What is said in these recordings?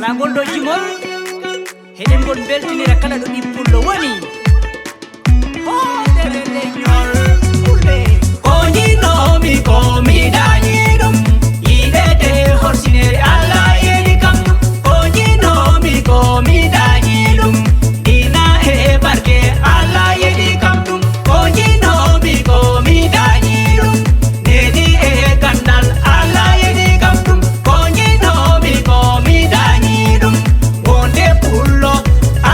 Sarangol do jimol heden gon beltinira kala do dippullo woni ho dere leñol ule oni no mi ko mi dañi dum idede horsinere alla yedi kam oni no mi ko mi dañi dum ina he barke alla yedi kam dum oni no mi ko mi dañi dum nedi e gandal alla yedi kam dum oni no mi ko mi dañi dum wonde pullo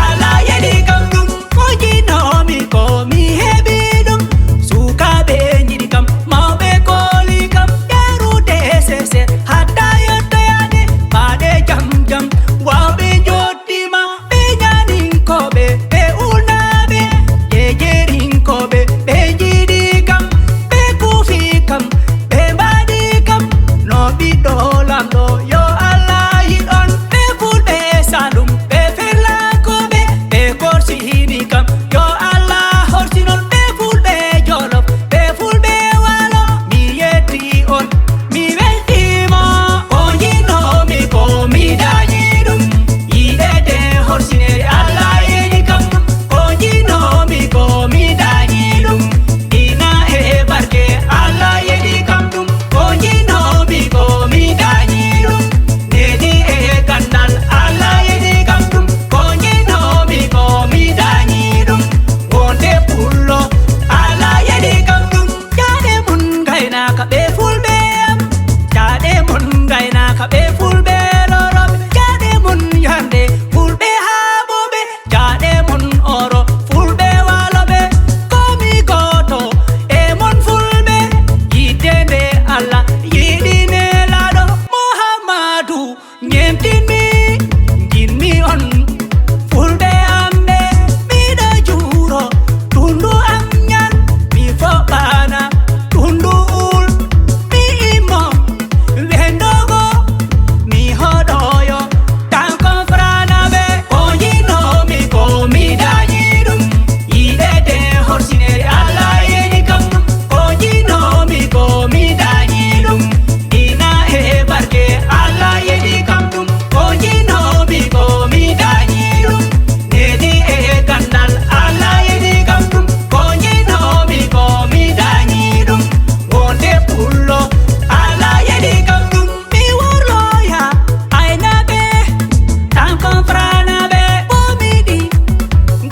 alla yedi kam dum oni no mi ko mi hebi dum sukabe nyidi kam mawbe koli kam yarude sese hatta yottayade bade jam jam wawbe jottima be nyanin kobe be ulnabe jejerin kobe be jidi kam be kufi kam be badi kam no bido lamdo yo Allah hidon be fulbe salum be ferla kobe be korsi hini kam yo Allah horsinon be fulbe jolof be fulbe walo mi yeti on mi weltima onji no mi ko mi dañi dum idede horsinere Allah yedi kam onji no mi ko mi dañi dum ina he barke Allah yedi kam dum onji no mi ko mi dañi dum nedi e gandal Allah yedi kam dum onji no mi ko mi dañi dum wonde pullo Allah yedi kam dum jade mun gayna ka be fulbe am jade mun gayna ka be fulbe lorobe jade mun yande fulbe habobe jade mun oro fulbe walobe komi goto e mon fulbe yidende Allah yidine lado Muhammadu nyemtinmi jinmi on fulbe ambe mido juro tundu amnyan mi fobana tundu ul mi imam wendogo mi hodoyo tanko franabe onji no mi ko mi dañi dum idede horsinere Allah yedi kam onji no mi ko mi dañi dum ina he barke Allah yedi kam dum onji no mi ko mi dañi dum nedi e gandal Allah yedi kam dum onji no mi ko mi dañi dum wonde pullo Allah yedi kam dum mi worloya aynabe tanko franabe bomidi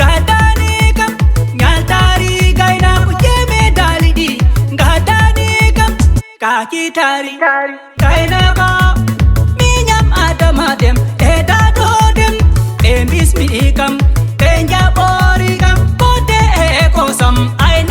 gadani kam nyaltari gayna ko jeme dalidi gadani kam kakitari gayna ko minyam adama dem e dado dem e bismi kam e njabori kam kote e kosam ayna